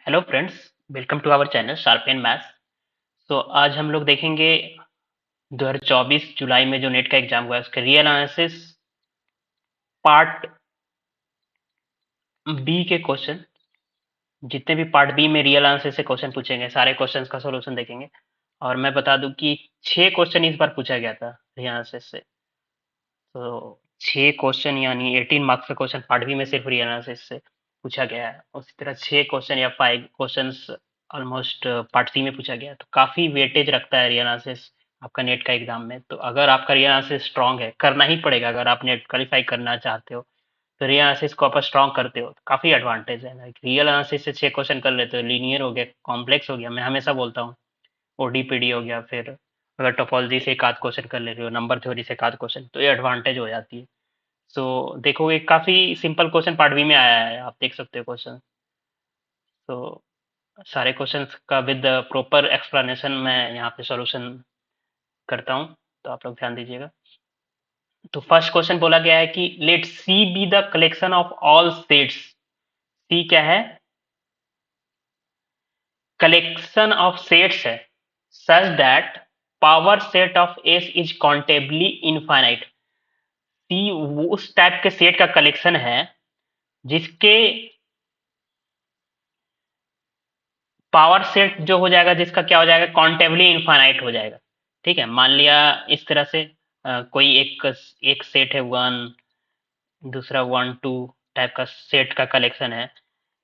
Hello friends, welcome to our channel sharp and maths. तो आज हम लोग देखेंगे 2024 जुलाई में जो नेट का एग्जाम हुआ है उसका रियल एनालिसिस पार्ट बी के क्वेश्चन। जितने भी पार्ट बी में रियल एनालिसिस से क्वेश्चन पूछेंगे सारे क्वेश्चंस का सॉल्यूशन देखेंगे। और मैं बता दूं कि 6 क्वेश्चन इस बार पूछा गया था रियल एनालिसिस से। तो 6 क्वेश्चन यानी 18 मार्क्स का क्वेश्चन पार्ट बी में सिर्फ रियल एनालिसिस से पूछा गया है। उसी तरह 6 क्वेश्चन या 5 क्वेश्चंस ऑलमोस्ट पार्ट सी में पूछा गया है। तो काफ़ी वेटेज रखता है रियल एनालिसिस आपका नेट का एग्जाम में। तो अगर आपका रियल एनालिसिस स्ट्रांग है, करना ही पड़ेगा अगर आप नेट क्वालिफाई करना चाहते हो। तो रियल एनालिसिस को आप स्ट्रांग करते हो तो काफ़ी एडवांटेज है। लाइक रियल एनालिसिस से 6 क्वेश्चन कर लेते हो, लीनियर हो गया, कॉम्प्लेक्स हो गया। मैं हमेशा बोलता हूँ ओडीपीडी हो गया, फिर अगर टोपोलॉजी से एक आध क्वेश्चन कर ले रहे हो, नंबर थ्योरी से एक आध क्वेश्चन, तो ये एडवांटेज हो जाती है। सो देखोगे काफी सिंपल क्वेश्चन पार्ट बी में आया है, आप देख सकते हो क्वेश्चन। तो सारे क्वेश्चंस का विद प्रॉपर एक्सप्लेनेशन मैं यहाँ पे सॉल्यूशन करता हूँ, तो आप लोग ध्यान दीजिएगा। तो फर्स्ट क्वेश्चन बोला गया है कि let C be the collection of all sets. C क्या है? कलेक्शन ऑफ सेट्स है such that power set of S is countably infinite. C वो उस टाइप के सेट का कलेक्शन है जिसके पावर सेट जो हो जाएगा, जिसका क्या हो जाएगा, काउंटेबली इनफाइनाइट हो जाएगा। ठीक है, मान लिया इस तरह से कोई एक एक सेट है वन, दूसरा वन टू टाइप का सेट का कलेक्शन है।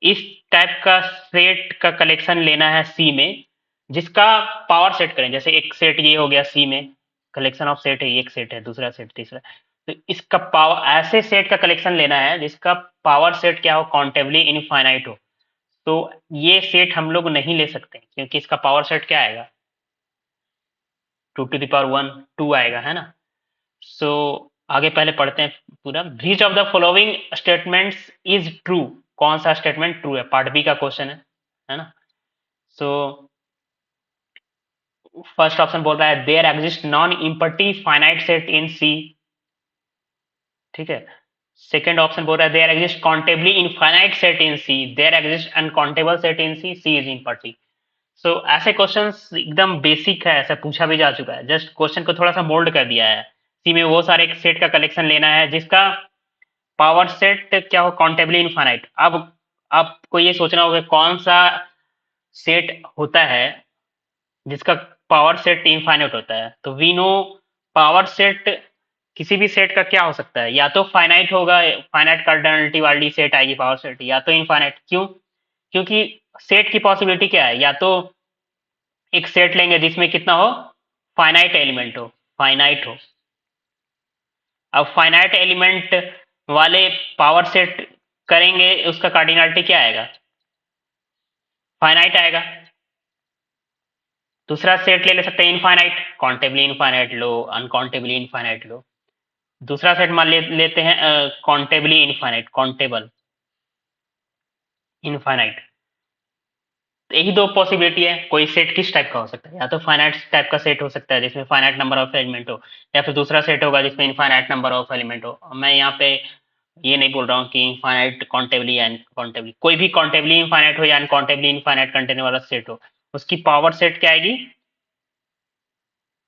इस टाइप का सेट का कलेक्शन लेना है सी में, जिसका पावर सेट करें। जैसे एक सेट ये हो गया सी में, कलेक्शन ऑफ सेट है, एक सेट है, दूसरा सेट, तीसरा। तो इसका पावर, ऐसे सेट का कलेक्शन लेना है जिसका पावर सेट क्या हो, काउंटेबली इनफाइनाइट हो। तो ये सेट हम लोग नहीं ले सकते क्योंकि इसका पावर सेट क्या आएगा, 2 to the power 1, 2 आएगा, है ना। सो आगे पहले पढ़ते हैं पूरा। Which of the following statements is true. कौन सा स्टेटमेंट ट्रू है, पार्ट बी का क्वेश्चन है ना। सो फर्स्ट ऑप्शन बोल रहा है there exist non empty finite set in C. ठीक है। सेकेंड ऑप्शन बोल रहा है there exist countably infinite set in C, there exist uncountable set in C, C is empty. So ऐसे क्वेश्चंस एकदम बेसिक है, ऐसा पूछा भी जा चुका है। जस्ट क्वेश्चन को थोड़ा सा मोल्ड कर दिया है। सी में वो सारे सेट का कलेक्शन लेना है जिसका पावर सेट क्या हो, काउंटेबली इनफाइनाइट। अब आपको ये सोचना होगा कौन सा सेट होता है जिसका पावर सेट इनफाइनाइट होता है। तो वी नो पावर सेट किसी भी सेट का क्या हो सकता है, या तो फाइनाइट होगा, फाइनाइट कार्डिनलिटी वाली सेट आएगी पावर सेट, या तो इनफाइनाइट। क्यों? क्योंकि सेट की पॉसिबिलिटी क्या है, या तो एक सेट लेंगे जिसमें कितना हो, फाइनाइट एलिमेंट हो, फाइनाइट हो। अब फाइनाइट एलिमेंट वाले पावर सेट करेंगे, उसका कार्डिनलिटी क्या आएगा, फाइनाइट आएगा। दूसरा सेट ले सकते हैं इनफाइनाइट, काउंटेबली इनफाइनाइट लो, अनकाउंटेबली इनफाइनाइट लो। दूसरा सेट मान लेते हैं काउंटेबली इनफाइनाइट, काउंटेबल इनफाइनाइट। यही दो पॉसिबिलिटी है। कोई सेट किस टाइप का हो सकता है, या तो फाइनाइट टाइप का सेट हो सकता है जिसमें फाइनाइट नंबर ऑफ एलिमेंट हो, या फिर दूसरा सेट होगा जिसमें इनफाइनाइट नंबर ऑफ एलिमेंट हो। मैं यहाँ पे ये नहीं बोल रहा हूँ कि इनफाइनाइट काउंटेबली या अनकाउंटेबली, कोई भी काउंटेबली इनफाइनाइट हो या अनकाउंटेबली इनफाइनाइट कंटेनर वाला सेट हो, उसकी पावर सेट क्या आएगी,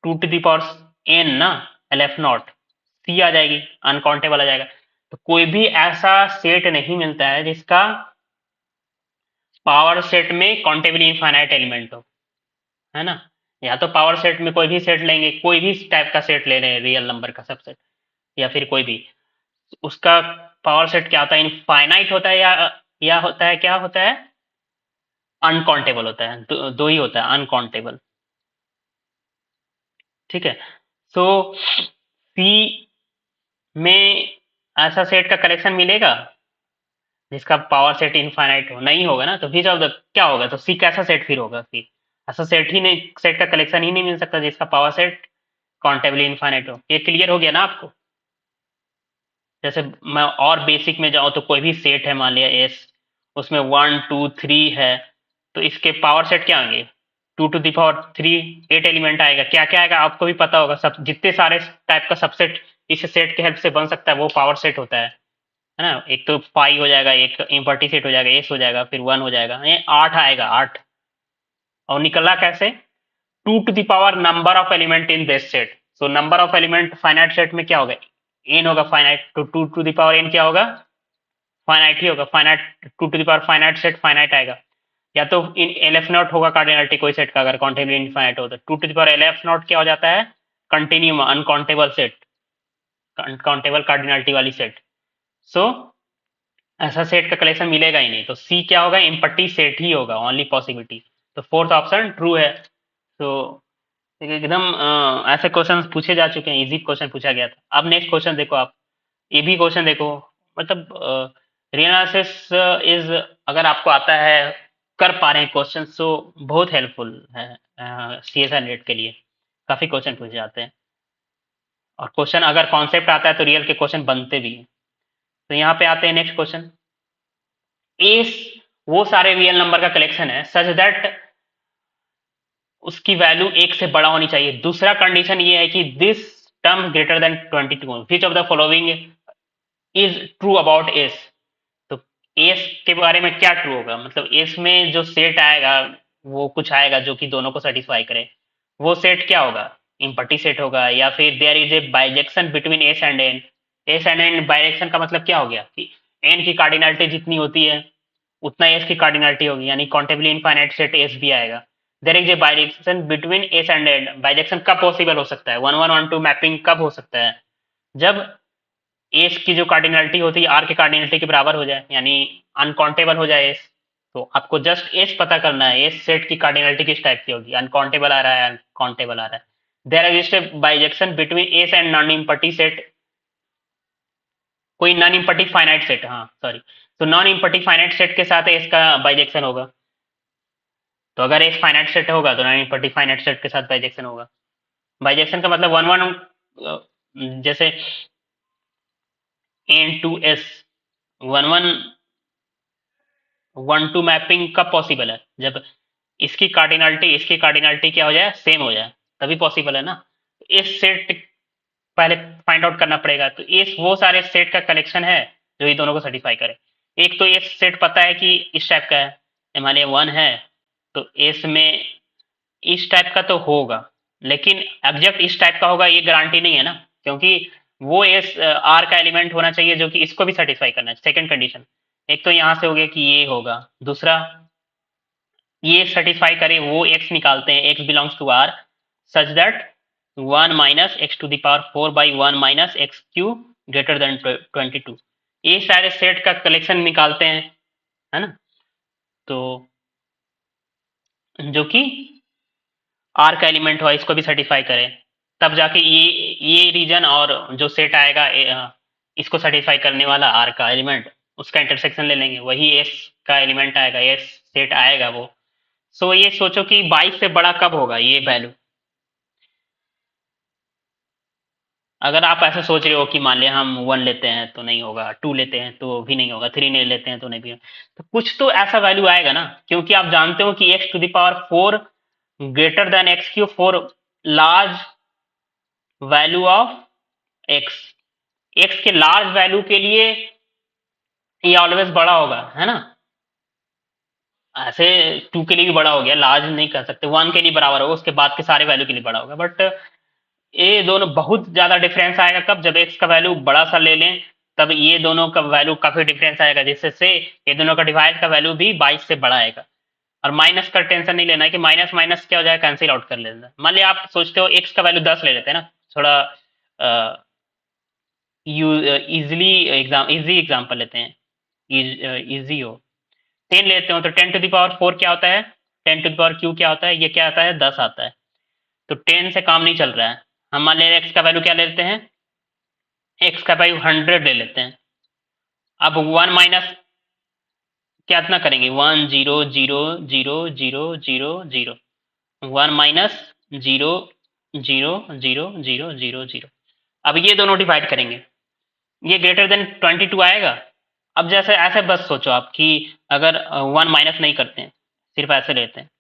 2 to the power n ना, एल एफ नॉट, सी आ जाएगी, अनकाउंटेबल आ जाएगा। तो कोई भी ऐसा सेट नहीं मिलता है जिसका पावर सेट में काउंटेबली इनफाइनाइट एलिमेंट हो, है ना। या तो पावर सेट में कोई भी सेट लेंगे, कोई भी टाइप का सेट ले रहे हैं, रियल नंबर का सबसेट या फिर कोई भी, उसका पावर सेट क्या होता है, इनफाइनाइट होता है, या होता है, क्या होता है, अनकाउंटेबल होता है। दो ही होता है, अनकाउंटेबल। ठीक है। सो सी में ऐसा सेट का कलेक्शन मिलेगा जिसका पावर सेट इनफाइनाइट हो, नहीं होगा ना। तो विच ऑफ द क्या होगा, तो सी कैसा सेट फिर होगा, सी ऐसा सेट ही नहीं, सेट का कलेक्शन ही नहीं मिल सकता जिसका पावर सेट काउंटेबली इनफाइनाइट हो। ये क्लियर हो गया ना आपको। जैसे मैं और बेसिक में जाऊं तो कोई भी सेट है, मान लिया एस, उसमें 1 2 3 है, तो इसके पावर सेट क्या होंगे, 2 to the power 3, 8 एलिमेंट आएगा। क्या क्या आएगा आपको भी पता होगा, सब जितने सारे टाइप का सबसेट इस सेट के हेल्प से बन सकता है वो पावर सेट होता है। है ना। एक तो 5 हो जाएगा, एक इम्पर्टी सेट हो जाएगा, एस हो जाएगा, फिर 1 हो जाएगा, ये 8 आएगा, 8। और निकला कैसे? 2 to the power number of element in this set. So number of element finite set में क्या होगा? एन होगा फाइनाइट, तो 2 टू द पावर एन क्या होगा? फाइनाइट ही होगा। Finite 2 to the power finite set finite आएगा। या तो इन एल एफ नॉट होगा कार्डिनलिटी कोई सेट का, अगर काउंटेबल इनफाइनाइट हो तो 2 to the power aleph naught क्या हो जाता है? Continuum uncountable set, countable cardinality वाली सेट। सो ऐसा सेट का कलेक्शन मिलेगा ही नहीं, तो सी क्या होगा? इम्पट्टी सेट ही होगा, ओनली पॉसिबिलिटी। तो फोर्थ ऑप्शन ट्रू है। तो एकदम ऐसे क्वेश्चन पूछे जा चुके हैं, इजी क्वेश्चन पूछा गया था। अब नेक्स्ट क्वेश्चन देखो आप, ये भी क्वेश्चन देखो, मतलब रियल एनालिसिस इज, अगर आपको आता है, कर पा रहे हैं क्वेश्चन, तो बहुत हेल्पफुल है सी एस नेट के लिए। काफी क्वेश्चन पूछे जाते हैं, और क्वेश्चन अगर कॉन्सेप्ट आता है तो रियल के क्वेश्चन बनते भी हैं। तो यहाँ पे आते हैं नेक्स्ट क्वेश्चन। एस वो सारे रियल नंबर का कलेक्शन है सच दैट उसकी वैल्यू एक से बड़ा होनी चाहिए। दूसरा कंडीशन ये है कि this term greater than 22, which of the following is true about S. तो एस के बारे में क्या ट्रू होगा? मतलब एस में जो सेट आएगा वो कुछ आएगा जो कि दोनों को सेटिस्फाई करे। वो सेट क्या होगा? इम्पटी सेट होगा, या फिर there is a bijection between S and N. S and N bijection का मतलब क्या हो गया कि एन की कार्डिनलिटी जितनी होती है उतना एस की कार्डिनलिटी होगी, यानी काउंटेबली इनफाइनाइट सेट एस भी आएगा। There is a bijection between S and N. Bijection कब पॉसिबल हो सकता है? 1 1 1 2 मैपिंग कब हो सकता है? जब एस की जो कार्डिनलिटी होती है आर के कार्डिनलिटी के बराबर हो जाए, यानी अनकाउंटेबल हो जाए एस। तो आपको जस्ट एस पता करना है, एस सेट की कार्डिनलिटी किस टाइप की होगी, अनकाउंटेबल आ रहा है, अनकाउंटेबल आ रहा है। There exist a bijection between S and non empty set, कोई नॉन इम्पटी फाइनाइट सेट, हाँ सॉरी। तो नॉन इम्पटी फाइनाइट सेट के साथ एस का बाइजेक्शन होगा। तो अगर एस फाइनाइट सेट होगा तो नॉन इम्पटी फाइनाइट सेट के साथ बाइजेक्शन होगा। बाइजेक्शन का मतलब 1 1, जैसे एन टू एस 1 1 1 2 मैपिंग कब पॉसिबल है? जब इसकी कार्डिनलिटी क्या हो जाए? सेम हो जाए, तभी पॉसिबल है ना। इस सेट पहले फाइंड आउट करना पड़ेगा। तो इस वो सारे सेट का कलेक्शन है जो ये दोनों को सेटिस्फाई करे। एक तो ये सेट पता है कि इस टाइप का है, मान लिया 1 है, तो एस में इस टाइप का तो होगा, लेकिन एग्जैक्ट इस टाइप का होगा ये गारंटी नहीं है ना, क्योंकि वो एस आर का एलिमेंट होना चाहिए जो कि इसको भी सेटिस्फाई करना है। सेकंड कंडीशन, एक तो यहां से हो गया कि ये होगा, दूसरा ये सेटिस्फाई करे, वो एक्स निकालते हैं, x belongs to R such that 1 minus x to the power 4 by 1 minus x cube greater than 22। ये सारे सेट का कलेक्शन निकालते हैं, है ना। तो जो कि आर का एलिमेंट हो इसको भी सेटिस्फाई करे, तब जाके ये रीजन और जो सेट आएगा इसको सेटिस्फाई करने वाला आर का एलिमेंट, उसका इंटरसेक्शन ले लेंगे, वही एस का एलिमेंट आएगा, एस सेट आएगा वो। सो ये सोचो कि 22 से बड़ा कब होगा ये वैल्यू। अगर आप ऐसा सोच रहे हो कि मान लिया हम 1 लेते हैं तो नहीं होगा, 2 लेते हैं तो भी नहीं होगा, 3 नहीं लेते हैं तो नहीं भी होगा, तो कुछ तो ऐसा वैल्यू आएगा ना, क्योंकि आप जानते हो कि x to the power 4 greater than x cube for large value of x. X के लार्ज वैल्यू के लिए ये ऑलवेज बड़ा होगा, है ना। ऐसे 2 के लिए भी बड़ा हो गया, लार्ज नहीं कह सकते, 1 के लिए बराबर होगा, उसके बाद के सारे वैल्यू के लिए बड़ा होगा। बट ये दोनों बहुत ज्यादा डिफरेंस आएगा कब? जब एक्स का वैल्यू बड़ा सा ले लें, तब ये दोनों का वैल्यू काफी डिफरेंस आएगा, जिससे से ये दोनों का डिवाइड का वैल्यू भी 22 से बड़ा आएगा। और माइनस का टेंशन नहीं लेना है कि माइनस माइनस क्या हो जाएगा, कैंसिल आउट कर लेना। मान लिया आप सोचते हो एक्स का वैल्यू 10 ले लेते हैं ना, थोड़ा इजी एग्जाम्पल लेते हैं, इजी हो। 10 लेते हो तो 10 टू दावर 4 क्या होता है? 10 टू दावर क्यू क्या होता है? ये क्या आता है? 10 आता है। तो 10 से काम नहीं चल रहा है, हम मान ले एक्स का वैल्यू क्या लेते हैं? एक्स का वैल्यू 100 ले लेते हैं। अब 1 माइनस क्या इतना करेंगे? 1 0 0 0 0 0 0, 1 माइनस 0 0 0 0 0 0। अब ये दोनों डिवाइड करेंगे, ये ग्रेटर देन 22 आएगा। अब जैसे ऐसे बस सोचो आप कि अगर 1 माइनस नहीं करते हैं, सिर्फ ऐसे लेते हैं।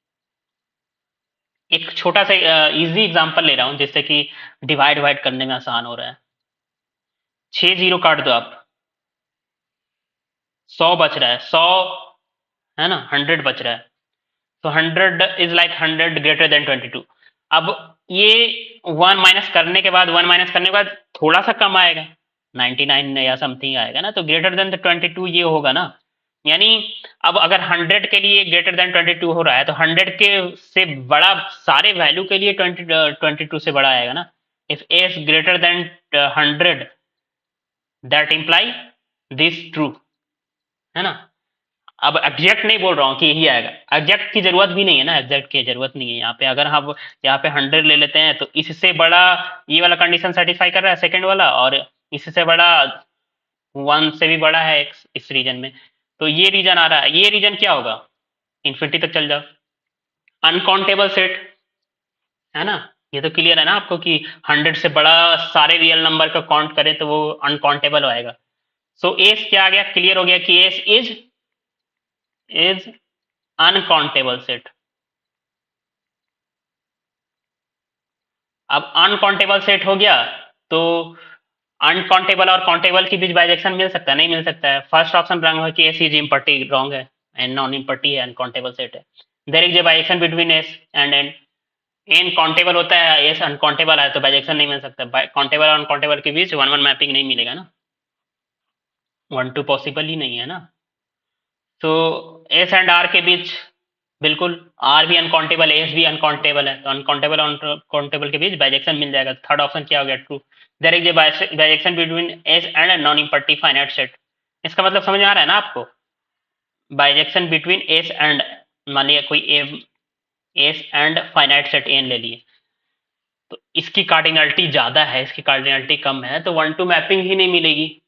एक छोटा सा इजी एग्जांपल ले रहा हूं जिससे कि डिवाइड करने में आसान हो रहा है। 6 जीरो काट दो आप, 100 बच रहा है, 100 है ना, 100 बच रहा है। तो 100 इज लाइक 100 ग्रेटर देन 22। अब ये 1 माइनस करने के बाद, 1 माइनस करने के बाद थोड़ा सा कम आएगा, 99 या समथिंग आएगा ना, तो ग्रेटर देन 22 ये होगा ना। यानी अब अगर 100 के लिए ग्रेटर देन 22 हो रहा है, तो 100 के से बड़ा सारे वैल्यू के लिए 22 से बड़ा आएगा ना। If a is greater than 100, that imply this true, है ना। अब एग्जैक्ट नहीं बोल रहा हूँ कि यही आएगा, एग्जैक्ट की जरूरत भी नहीं है ना, एग्जैक्ट की जरूरत नहीं है यहाँ पे। अगर हम यहाँ पे 100 ले लेते हैं तो इससे बड़ा ये वाला कंडीशन सेटिस्फाई कर रहा है सेकंड वाला, और इससे बड़ा 1 से भी बड़ा है इस रीजन में, तो ये रीजन आ रहा है। ये रीजन क्या होगा, इन्फिनिटी तक चल जाओ, अनकाउंटेबल सेट, है ना। ये तो क्लियर है ना आपको कि 100 से बड़ा सारे रियल नंबर का काउंट करें तो वो अनकाउंटेबल आएगा। सो एस क्या आ गया, क्लियर हो गया कि एस इज अनकाउंटेबल सेट। अब अनकाउंटेबल सेट हो गया, तो अनकाउंटेबल और काउंटेबल के बीच बाइजेक्शन मिल सकता है, नहीं मिल सकता है। फर्स्ट ऑप्शन रॉन्ग है कि एस इज इम्पर्टी, रॉन्ग है, एंड नॉन इम्पर्टी है, अनकाउंटेबल सेट है। There is a bijection between S and N. N countable होता है, एस अनकाउंटेबल है, तो बाइजेक्शन नहीं मिल सकता। काउंटेबल और अनकाउंटेबल के बीच 1 1 मैपिंग नहीं मिलेगा ना, 1 2 पॉसिबल ही नहीं है ना। तो एस एंड आर के बीच बिल्कुल, आर भी अनकाउंटेबल है, एस भी अनकाउंटेबल है, तो अनकाउंटेबल और अनकाउंटेबल के बीच बाइजेक्शन मिल जाएगा। थर्ड ऑप्शन क्या हो गया, true. There is a bijection between S and non empty finite set. इसका मतलब समझ में आ रहा है ना आपको, बाइजेक्शन बिटवीन एस एंड, मान लिया कोई S and finite set N ले लिए, तो इसकी कार्डिनलिटी ज्यादा है, इसकी कार्डिनलिटी कम है, तो 1 2 मैपिंग ही नहीं मिलेगी।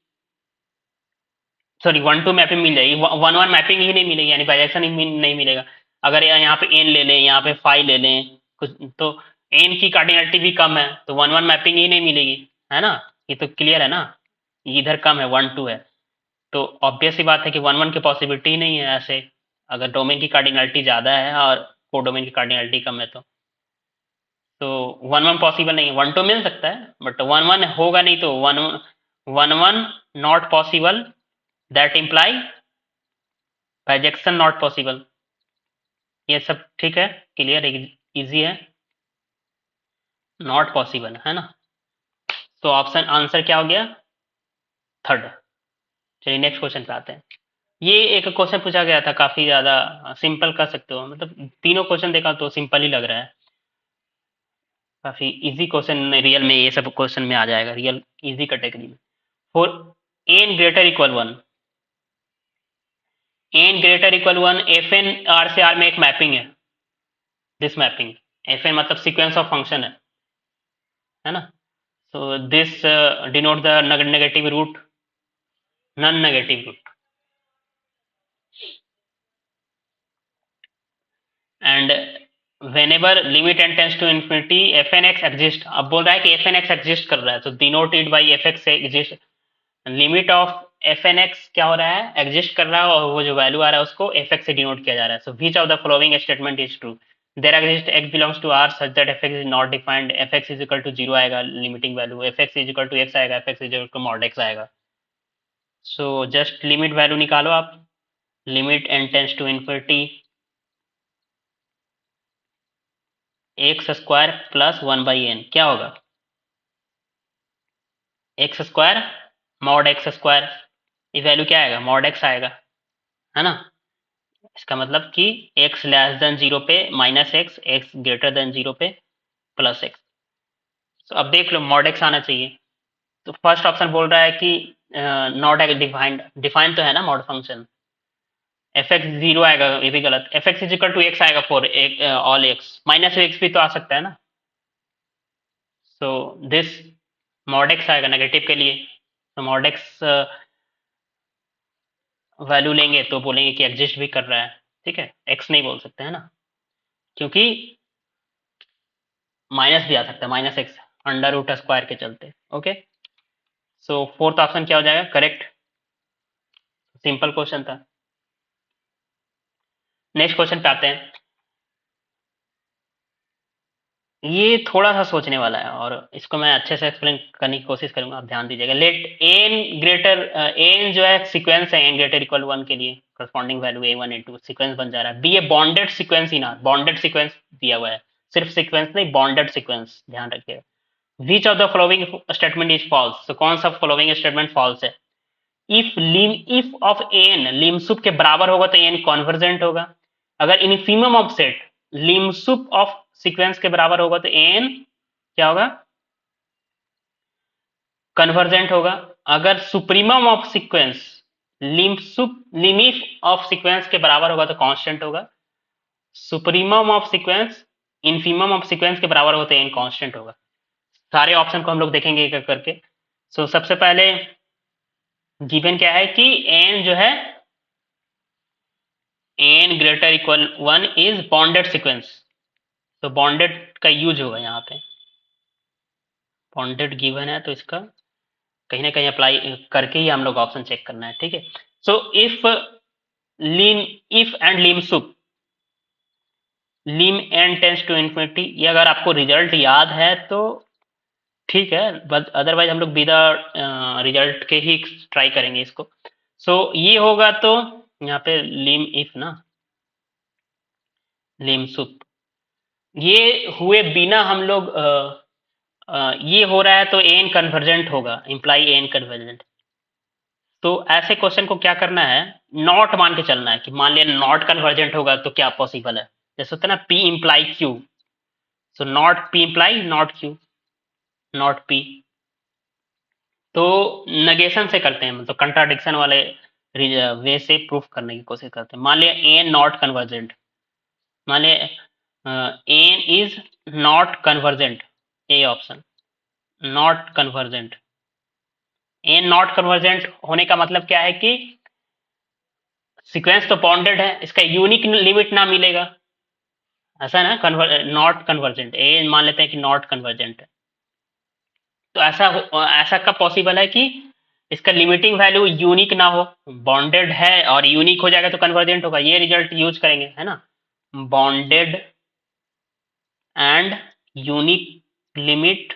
सॉरी, 1 2 मैपिंग मिल जाएगी, 1 1 मैपिंग ही नहीं मिलेगी, यानी बाइजेक्शन ही नहीं मिलेगा। अगर यहाँ पे एन ले लें, यहाँ पे फाइव ले लें कुछ, तो एन की कार्डिनलिटी भी कम है, तो 1 1 मैपिंग ही नहीं मिलेगी, है ना। ये तो क्लियर है ना, इधर कम है, 1 2 है, तो ऑब्वियस सी बात है कि 1 1 की पॉसिबिलिटी ही नहीं है ऐसे, अगर डोमेन की कार्डिनलिटी ज्यादा है और कोडोमेन की कार्डिनलिटी कम है तो 1 1 पॉसिबल नहीं है। 1 2 मिल सकता है, बट 1 1 होगा नहीं, तो 1 1 not possible, that imply bijection not possible. ये सब ठीक है, क्लियर, इजी है, नॉट पॉसिबल, है ना। तो ऑप्शन आंसर क्या हो गया, थर्ड। चलिए नेक्स्ट क्वेश्चन पे आते हैं। ये एक क्वेश्चन पूछा गया था, काफी ज्यादा सिंपल कर सकते हो, मतलब तीनों क्वेश्चन देखा तो सिंपल ही लग रहा है, काफी इजी क्वेश्चन रियल में, ये सब क्वेश्चन में आ जाएगा रियल इजी कैटेगरी में। For N greater equal 1, N greater equal 1, F N R से आर में एक मैपिंग है, दिस मैपिंग, एफ एन मतलब सीक्वेंस ऑफ फंक्शन है ना। So this denote the negative root, non negative root, and whenever limit n tends to infinity F N X exist. अब बोल रहा है कि एफ एन एक्स एग्जिस्ट कर रहा है, तो denote it by F X exist, limit of F N X क्या हो रहा है, एग्जिस्ट कर रहा है, और वो जो वैल्यू आ रहा है उसको एफ एक्स से डिनोट किया जा रहा है। So which of the following statement is true, there exist X belongs to R such that F X is not defined, F X is equal to zero आएगा limiting value, F X is equal to X आएगा, F X is equal to mod X आएगा। So just limit value निकालो आप, limit N tends to infinity X square plus 1 by N, क्या होगा, X square mod x square, ये value क्या आएगा, mod X आएगा, है ना। इसका मतलब कि x लेस देन जीरो पे minus x, x greater than zero पे प्लस एक्स। तो अब देख लो मॉड एक्स आना चाहिए, तो फर्स्ट ऑप्शन बोल रहा है कि नॉट डिफाइंड, डिफाइंड तो है ना mod function, F X zero आएगा, ये भी गलत, F X is equal to X आएगा for all X, minus X भी तो आ सकता है ना। सो दिस मॉड एक्स आएगा नेगेटिव के लिए, तो मॉड एक्स वैल्यू लेंगे तो बोलेंगे कि एग्जिस्ट भी कर रहा है, ठीक है, एक्स नहीं बोल सकते, है ना, क्योंकि माइनस भी आ सकता है, minus X under root square के चलते। ओके, सो फोर्थ ऑप्शन क्या हो जाएगा करेक्ट, सिंपल क्वेश्चन था। नेक्स्ट क्वेश्चन पे आते हैं। ये थोड़ा सा सोचने वाला है और इसको मैं अच्छे से एक्सप्लेन करने की कोशिश करूंगा, आप ध्यान दीजिएगा। लेट एन ग्रेटर, एन जो है सीक्वेंस है, एन ग्रेटर इक्वल 1 के लिए corresponding value A one A two sequence बन जा रहा है। Be a bounded sequence in R, bounded sequence दिया हुआ है, सिर्फ सीक्वेंस नहीं, बॉन्डेड सीक्वेंस, ध्यान रखिएगा। Which of the following statement is false, तो कौन सा फॉलोइंग स्टेटमेंट फॉल्स है? इफ ऑफ एन लिमसुप के बराबर होगा तो एन कॉन्वर्जेंट होगा। अगर infimum of set lim sup of sequence के बराबर होगा तो एन क्या होगा? कन्वर्जेंट होगा। अगर supremum of sequence limit of sequence के बराबर होगा तो कांस्टेंट होगा। Supremum of sequence infimum of sequence के बराबर होगा तो एन कांस्टेंट होगा। सारे ऑप्शन को हम लोग देखेंगे एक एक करके। सो सबसे पहले गिवन क्या है कि एन जो है, N greater equal 1 is bounded sequence, तो बॉन्डेड का यूज होगा यहाँ पे। बॉन्डेड गिवन है तो इसका कहीं ना कहीं अप्लाई करके ही हम लोग ऑप्शन चेक करना है, ठीक है। So if lim, if and lim sup, lim N tends to infinity, ये अगर आपको रिजल्ट याद है तो ठीक है, बट अदरवाइज हम लोग बिना रिजल्ट के ही ट्राई करेंगे इसको। सो ये होगा तो यहाँ पे लिम इफ ना, लिम सुप, ये हुए बिना हम लोग ये हो रहा है तो एन कन्वर्जेंट होगा, इंप्लाई एन कन्वर्जेंट। तो ऐसे क्वेश्चन को क्या करना है, नॉट मान के चलना है कि मान लिया नॉट कन्वर्जेंट होगा तो क्या पॉसिबल है, जैसे होता है ना P imply Q, so not P imply not Q, not P. तो नेगेशन से करते हैं, मतलब कंट्राडिक्शन वाले वे से प्रूफ करने की कोशिश करते हैं। मान लिया एन नॉट कन्वर्जेंट, मान लिया N is not convergent, A option not convergent. N not convergent होने का मतलब क्या है कि सीक्वेंस तो बॉन्डेड है, इसका यूनिक लिमिट ना मिलेगा, ऐसा ना, नॉट कन्वर्जेंट, ए मान लेते हैं कि नॉट कन्वर्जेंट है। तो ऐसा कब पॉसिबल है कि इसका लिमिटिंग वैल्यू यूनिक ना हो, बॉन्डेड है और यूनिक हो जाएगा तो कन्वर्जेंट होगा, ये रिजल्ट यूज करेंगे, है ना। Bounded and unique limit,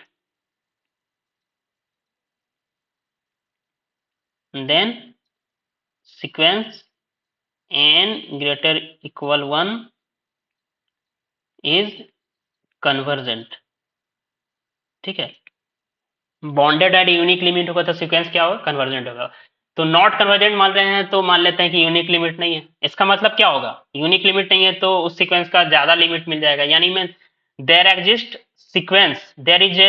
then sequence N greater equal 1 is convergent, ठीक है। बॉन्डेड एंड यूनिक लिमिट होगा तो सीक्वेंस क्या होगा, कन्वर्जेंट होगा। तो नॉट कन्वर्जेंट मान रहे हैं तो मान लेते हैं कि यूनिक लिमिट नहीं है, इसका मतलब क्या होगा, यूनिक लिमिट नहीं है तो उस सीक्वेंस का ज्यादा लिमिट मिल जाएगा, यानी मैं there exist sequence, there is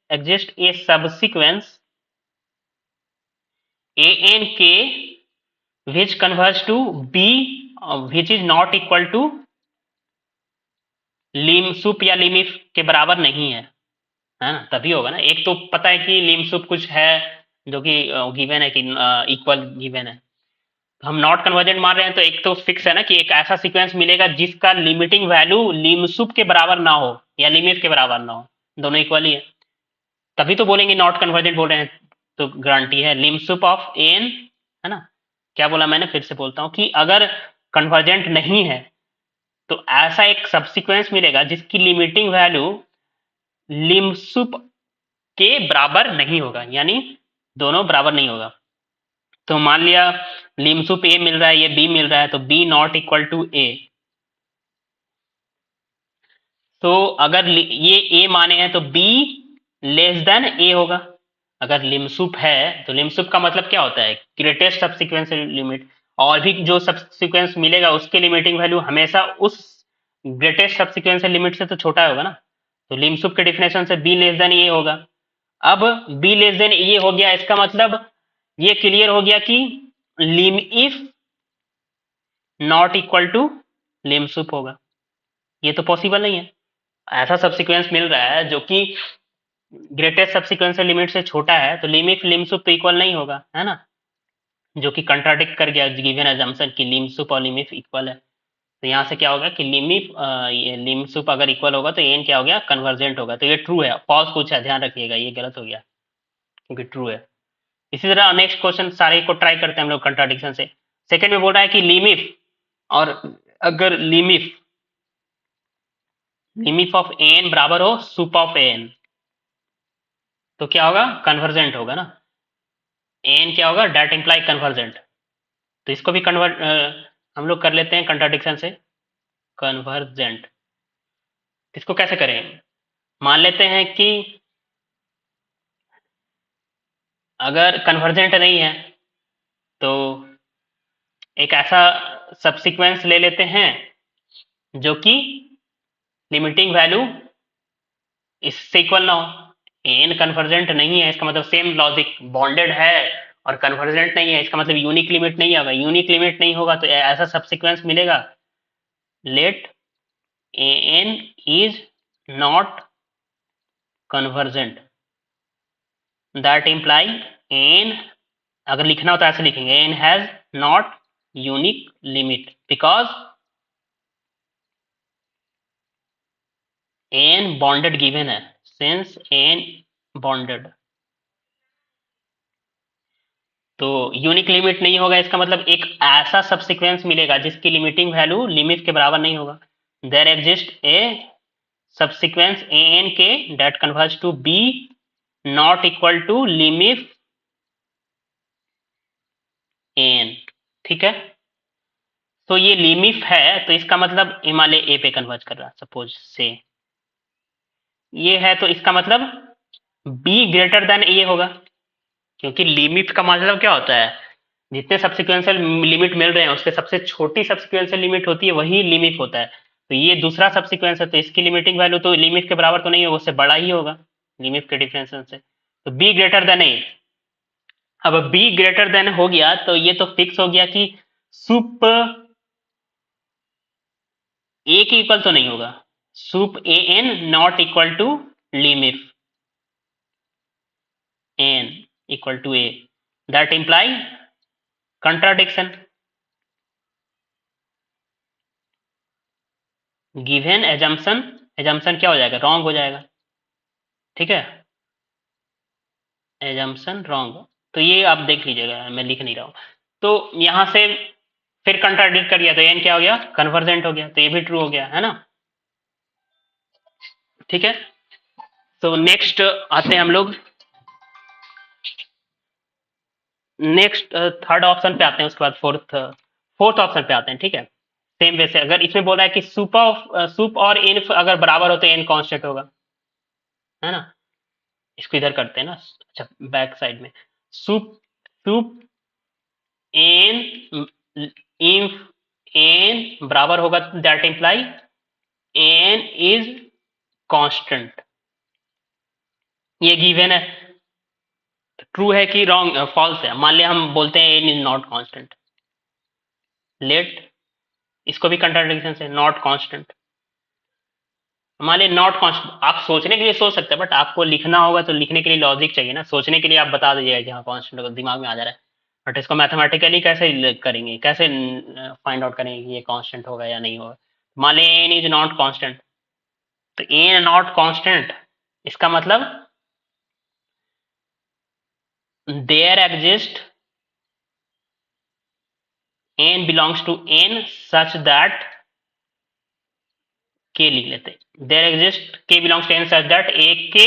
exist A subsequence A N के which converges to b which is not equal to लिमसुप या लिमिफ के बराबर नहीं है ना, तभी होगा ना। एक तो पता है कि लिमसुप कुछ है जो कि गिवन है कि इक्वल गिवन है, तो हम नॉट कन्वर्जेंट मान रहे हैं तो एक तो फिक्स है ना कि एक ऐसा सीक्वेंस मिलेगा जिसका लिमिटिंग वैल्यू लिमसुप के बराबर ना हो या लिमिफ के बराबर ना हो, दोनों इक्वल ही है, तभी तो बोलेंगे नॉट कन्वर्जेंट बोल रहे हैं। तो गारंटी है लिमसुप ऑफ एन, है ना। क्या बोला मैंने, फिर से बोलता हूँ कि अगर कन्वर्जेंट नहीं है तो ऐसा एक सबसीक्वेंस मिलेगा जिसकी लिमिटिंग वैल्यू लिमसुप के बराबर नहीं होगा, यानी दोनों बराबर नहीं होगा। तो मान लिया लिमसुप ए मिल रहा है, ये बी मिल रहा है, तो बी नॉट इक्वल टू ए। तो अगर ये ए माने हैं तो बी लेस देन ए होगा। अगर लिमसुप है तो लिमसुप का मतलब क्या होता है, ग्रेटेस्ट सबसीक्वेंस लिमिट, और भी जो सबसीक्वेंस मिलेगा उसके लिमिटिंग वैल्यू हमेशा उस ग्रेटेस्ट सबसीक्वेंस लिमिट से तो छोटा होगा ना। तो लिमसुप के डिफिनेशन से बी लेस देन ए होगा। अब बी लेस देन ए हो गया, इसका मतलब ये क्लियर हो गया कि लिम इफ नॉट इक्वल टू लिमसुप होगा, ये तो पॉसिबल नहीं है। ऐसा सबसीक्वेंस मिल रहा है जो कि ग्रेटेस्ट सबसीक्वेंस लिमिट से छोटा है, तो लिमिट लिमसुप तो इक्वल नहीं होगा, है ना, जो कि कंट्राडिक्ट कर गया गिवन एजम्पशन कि लिमसुप और लिमिफ इक्वल है। तो यहाँ से क्या होगा कि लिमिफ लिमसुप अगर इक्वल होगा तो एन क्या हो गया, कन्वर्जेंट होगा। तो ये ट्रू है, फॉल्स कुछ है, ध्यान रखिएगा, ये गलत हो गया क्योंकि ट्रू है। इसी तरह नेक्स्ट क्वेश्चन सारे को ट्राई करते हैं हम लोग कंट्राडिक्शन से। सेकंड में बोल रहा है कि लिमिफ, और अगर लिमिफ लिमिट ऑफ एन बराबर हो सुप ऑफ एन, तो क्या होगा, कन्वर्जेंट होगा ना। एन क्या होगा, डेट इंप्लाई कन्वर्जेंट। तो इसको भी कन्वर्ट हम लोग कर लेते हैं कंट्राडिक्शन से, कन्वर्जेंट। इसको कैसे करें, मान लेते हैं कि अगर कन्वर्जेंट नहीं है तो एक ऐसा सब्सिक्वेंस ले लेते हैं जो कि लिमिटिंग वैल्यू इससे इक्वल ना हो। एन कन्वर्जेंट नहीं है, इसका मतलब सेम लॉजिक, बॉन्डेड है और कन्वर्जेंट नहीं है, इसका मतलब यूनिक लिमिट नहीं होगा। यूनिक लिमिट नहीं होगा तो ऐसा सब्सिक्वेंस मिलेगा, let N is not convergent, that imply N, अगर लिखना हो तो ऐसे लिखेंगे, N has not unique limit because N bounded given है, सिंस एन बॉन्डेड। तो यूनिक लिमिट नहीं होगा, इसका मतलब एक ऐसा सब्सिक्वेंस मिलेगा जिसकी लिमिटिंग वैल्यू लिमिट के बराबर नहीं होगा। There exist A subsequence A N के that converge to B not equal to limit N, ठीक है। तो ये लिमिट है तो इसका मतलब हिमालय ए पे कन्वर्ज कर रहा है, सपोज से ये है, तो इसका मतलब बी ग्रेटर देन ए होगा, क्योंकि लिमिट का मतलब क्या होता है, जितने सब्सिक्वेंशियल लिमिट मिल रहे हैं उसके सबसे छोटी सब्सिक्वेंशियल लिमिट होती है, वही लिमिट होता है। तो ये दूसरा सब्सिक्वेंस है तो इसकी लिमिटिंग वैल्यू तो लिमिट के बराबर तो नहीं होगा, उससे बड़ा ही होगा लिमिट के डिफरेंस से। तो बी ग्रेटर देन ए, अब बी ग्रेटर देन हो गया तो ये तो फिक्स हो गया कि सुप ए की इक्वल तो नहीं होगा, sup A N not equal to limit N equal to A, that imply contradiction. Given assumption, assumption क्या हो जाएगा, रॉन्ग हो जाएगा, ठीक है, एजम्पशन रॉन्ग। तो ये आप देख लीजिएगा, मैं लिख नहीं रहा हूं। तो यहां से फिर कंट्राडिक्ट कर गया तो एन क्या हो गया, कन्वर्जेंट हो गया, तो ये भी ट्रू हो गया है ना, ठीक है। तो नेक्स्ट आते हैं हम लोग, नेक्स्ट थर्ड ऑप्शन पे आते हैं, उसके बाद फोर्थ, फोर्थ ऑप्शन पे आते हैं, ठीक है। सेम वे से अगर इसमें बोल रहा है कि सुप ऑफ सुप और एन अगर बराबर हो तो एन कांस्टेंट होगा, है ना। इसको इधर करते हैं ना, अच्छा बैक साइड में, sup sup N if N बराबर होगा that imply N is constant, ये गिवन है। ट्रू है कि रॉन्ग, फॉल्स है, मान लिया हम बोलते हैं N is not constant, let, इसको भी कंट्राडिक्शन से नॉट कांस्टेंट, मान लिया नॉट कांस्टेंट। आप सोचने के लिए सोच सकते हैं बट आपको लिखना होगा तो लिखने के लिए लॉजिक चाहिए ना, सोचने के लिए आप बता दीजिएगा कि हाँ कांस्टेंट होगा, दिमाग में आ जा रहा है। बट इसको मैथमेटिकली कैसे करेंगे, कैसे फाइंड आउट करेंगे कि ये कांस्टेंट होगा या नहीं होगा। मान लिया एन इज नॉट कांस्टेंट, तो एन नॉट कांस्टेंट इसका मतलब there exist n belongs to n such that k लिख लेते हैं, there exist k belongs to n such that a k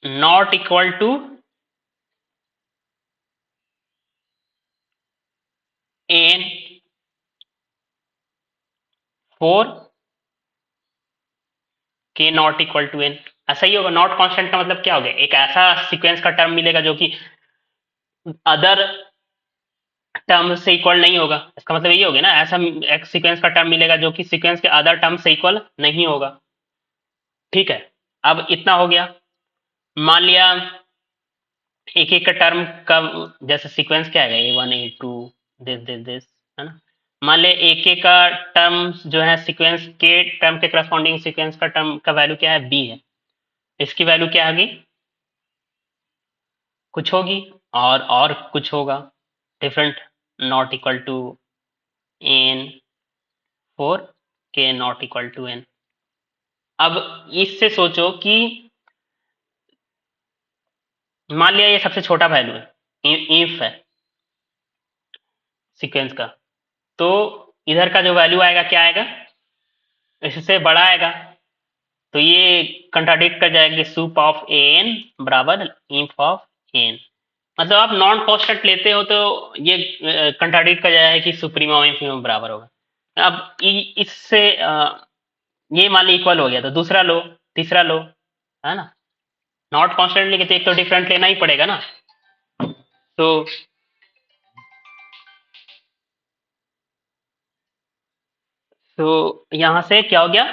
not equal to n for k not equal to n, ऐसा ही होगा। Not constant का मतलब क्या हो गया, एक ऐसा सीक्वेंस का टर्म मिलेगा जो कि अदर टर्म से इक्वल नहीं होगा, इसका मतलब ये हो गया ना, ऐसा एक सीक्वेंस का टर्म मिलेगा जो कि सीक्वेंस के अदर टर्म से इक्वल नहीं होगा, ठीक है। अब इतना हो गया, मान लिया एक एक का टर्म का जैसे सीक्वेंस क्या है, A1 A2 दिस है ना। मान ले एक एक का टर्म जो है सीक्वेंस के टर्म के करस्पॉन्डिंग सीक्वेंस का टर्म का वैल्यू क्या है, बी है, इसकी वैल्यू क्या होगी, कुछ होगी, और कुछ होगा different, not equal to N for के नॉट इक्वल टू एन। अब इससे सोचो कि मान लिया ये सबसे छोटा वैल्यू है, इफ है सीक्वेंस का, तो इधर का जो वैल्यू आएगा क्या आएगा, इससे बड़ा आएगा, तो ये कंट्राडिक्ट कर जाएगी सुप ऑफ एन बराबर इंफ ऑफ एन। मतलब आप नॉन कांस्टेंट लेते हो तो ये कंट्राडिक्ट कर जाएगा कि सुप्रीमा और इंफीमम बराबर होगा। अब इससे ये मान ली इक्वल हो गया, तो दूसरा लो, तीसरा लो, है ना। नॉट कांस्टेंट लेके तो एक तो डिफरेंट लेना ही पड़ेगा ना। तो यहां से क्या हो गया,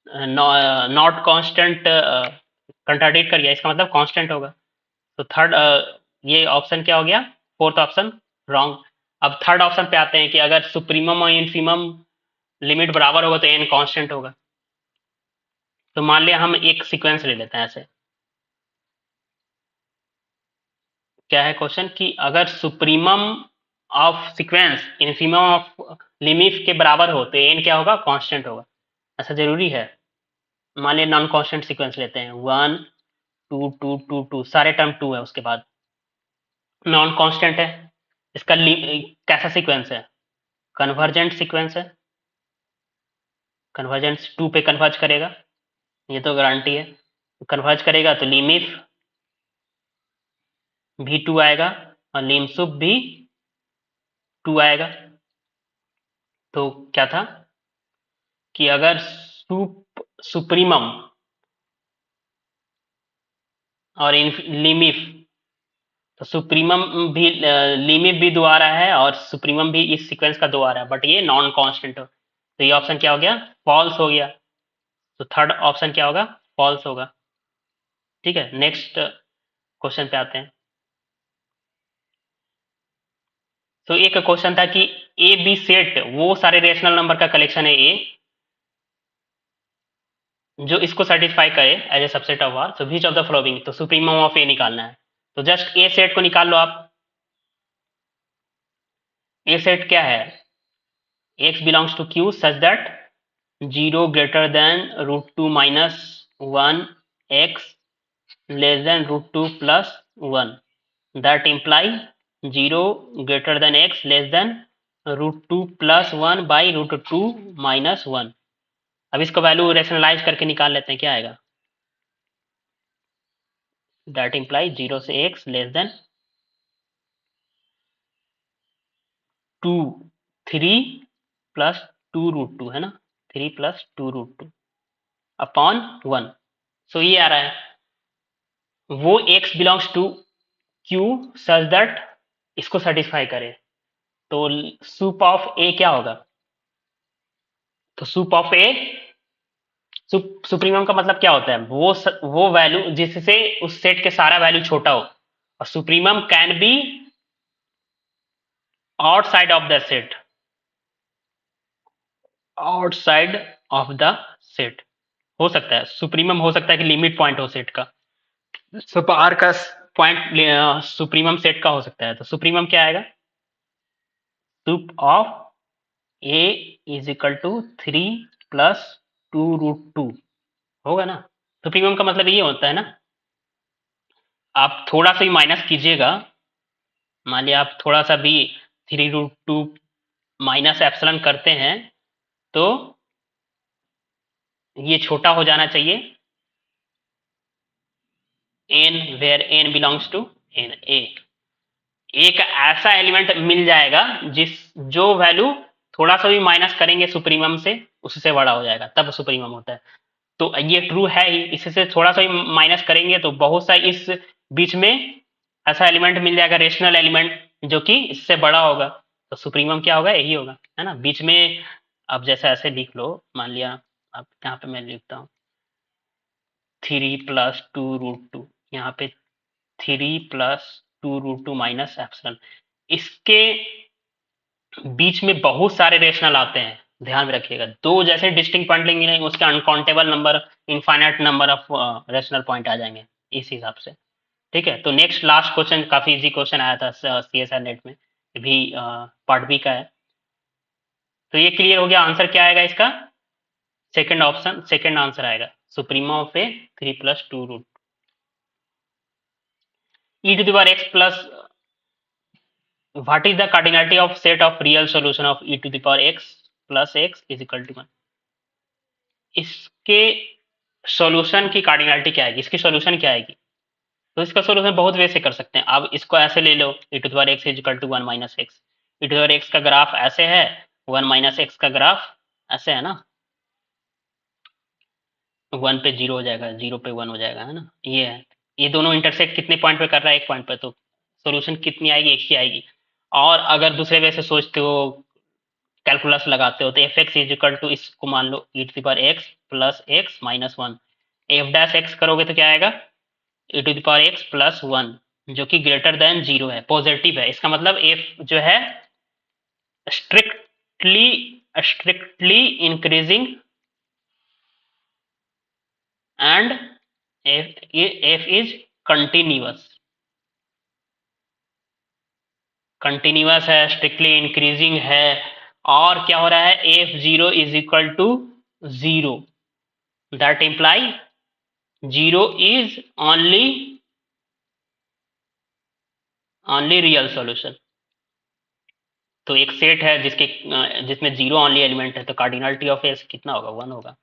नॉट कांस्टेंट कंट्राडिक्ट कर गया, इसका मतलब कांस्टेंट होगा। तो थर्ड ये ऑप्शन क्या हो गया, फोर्थ ऑप्शन रॉन्ग। अब थर्ड ऑप्शन पे आते हैं कि अगर सुप्रीमम और इन्फीमम लिमिट बराबर होगा तो एन कांस्टेंट होगा। तो मान लिया हम एक सीक्वेंस ले लेते हैं ऐसे, क्या है क्वेश्चन कि अगर supremum of sequence infimum of limit के बराबर हो तो एन क्या होगा, कांस्टेंट होगा। ऐसा जरूरी है। मान लिया नॉन कांस्टेंट सीक्वेंस लेते हैं, 1 2 2 2 2, सारे टर्म 2 है, उसके बाद नॉन कांस्टेंट है। इसका कैसा सीक्वेंस है, कन्वर्जेंट सीक्वेंस है, कन्वर्जेंस 2 पे कन्वर्ज करेगा, ये तो गारंटी है। कन्वर्ज करेगा तो लिमिफ भी 2 आएगा और लिमसुप भी 2 आएगा। तो क्या था कि अगर सुप्रीमम और लिमिफ, तो सुप्रीमम भी लिमिफ भी 2 आ रहा है और सुप्रीमम भी इस सीक्वेंस का 2 आ रहा है, बट ये नॉन कांस्टेंट हो, तो ये ऑप्शन क्या हो गया, फॉल्स हो गया। तो थर्ड ऑप्शन क्या होगा, फॉल्स होगा। ठीक है, नेक्स्ट क्वेश्चन पे आते हैं। तो एक क्वेश्चन था कि ए बी सेट वो सारे रेशनल नंबर का कलेक्शन है ए जो इसको सेटिस्फाई करे as a subset of R, so which of the following, तो सुप्रीमम ऑफ ए निकालना है। तो जस्ट ए सेट को निकाल लो आप। ए सेट क्या है, x belongs to q such that 0 greater than √2 minus 1 x less than √2 plus 1, that imply 0 greater than x less than √2 plus 1 by √2 minus 1। अब इसको वैल्यू रेशनलाइज करके निकाल लेते हैं, क्या आएगा, दैट इम्प्लाई 0 से x लेस देन 2 3 प्लस 2 √2 है ना, 3 प्लस 2 √2 अपॉन 1। सो ये आ रहा है वो x belongs to q such that इसको सेटिस्फाई करे। तो सुप ऑफ a क्या होगा, तो सुप ऑफ a, सुप्रीमम का मतलब क्या होता है, वो वैल्यू जिससे उस सेट के सारा वैल्यू छोटा हो, और supremum can be outside of the set, outside of the set हो सकता है, सुप्रीमम हो सकता है कि लिमिट पॉइंट हो सेट का, सुप आर का पॉइंट सुप्रीमम सेट का हो सकता है। तो सुप्रीमम क्या आएगा, sup of A is equal to 3 plus 2 √2 होगा ना। सुप्रीमम का मतलब ये होता है ना, आप थोड़ा सा भी माइनस कीजिएगा, मान लिया आप थोड़ा सा भी 3 √2 माइनस एप्सिलॉन करते हैं तो ये छोटा हो जाना चाहिए, N where N belongs to N, एक ऐसा एलिमेंट मिल जाएगा जिस जो वैल्यू थोड़ा सा भी माइनस करेंगे सुप्रीमम से उससे बड़ा हो जाएगा, तब सुप्रीमम होता है। तो ये ट्रू है ही, इससे थोड़ा सा भी माइनस करेंगे तो बहुत सा इस बीच में ऐसा एलिमेंट मिल जाएगा, रेशनल एलिमेंट जो कि इससे बड़ा होगा, तो सुप्रीमम क्या होगा, यही होगा, है ना। बीच में अब जैसे ऐसे लिख लो, मान लिया अब यहाँ पे मैं लिखता हूँ 3 प्लस 2 √2, यहाँ पे 3 प्लस 2 √2 माइनस एप्सिलॉन, इसके बीच में बहुत सारे रेशनल आते हैं, ध्यान में रखिएगा। दो जैसे डिस्टिंक्ट पॉइंट लेंगे उसके uncountable number, infinite number of rational point आ जाएंगे इस हिसाब से। ठीक है, तो नेक्स्ट लास्ट क्वेश्चन काफी इजी क्वेश्चन आया था CSR नेट में, भी पार्ट बी का है। तो ये क्लियर हो गया, आंसर क्या आएगा इसका, सेकंड ऑप्शन, सेकंड आंसर आएगा, suprema of A 3 plus 2 √, e to the power x plus what is the cardinality of set of real solution of e to the power x plus x is equal to 1। इसके solution की cardinality क्या आएगी, इसकी solution क्या आएगी? तो इसका solution बहुत वे से कर सकते हैं। अब इसको ऐसे ले लो, e to the power x is equal to 1 minus X. e to the power x का ग्राफ ऐसे है, 1 माइनस एक्स का ग्राफ ऐसे है ना, 1 पे 0 हो जाएगा, 0 पे 1 हो जाएगा, है ना। ये है, ये दोनों इंटरसेक्ट कितने पॉइंट पे कर रहा है, एक पॉइंट पे, तो सॉल्यूशन कितनी आएगी, एक ही आएगी। और अगर दूसरे वे से सोचते हो, कैलकुलस लगाते हो, तो F X is equal to, इसको मान लो e to the power x plus x minus 1। F dash X करोगे तो क्या आएगा, e to the power x plus 1, जो कि ग्रेटर देन 0 है, पॉजिटिव है। इसका मतलब एफ जो है strictly strictly increasing and f is continuous, continuous है, स्ट्रिक्टली इंक्रीजिंग है। और क्या हो रहा है, f0 is equal to 0, that imply 0 is only real solution. तो एक सेट है जिसमें 0 ओनली एलिमेंट है, तो कार्डिनलिटी ऑफ एस कितना होगा, 1 होगा,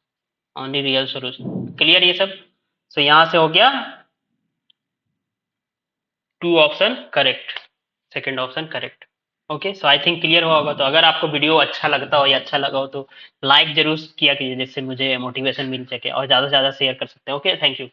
ओनली रियल सॉल्यूशन। क्लियर ये सब? सो यहां से हो गया 2 option correct, second option correct. Okay, so I think clear हुआ होगा। तो अगर आपको वीडियो अच्छा लगता हो या अच्छा लगा हो तो लाइक जरूर किया कीजिए, जिससे मुझे मोटिवेशन मिल सके, और ज़्यादा से ज़्यादा शेयर कर सकते हैं। Okay, thank you.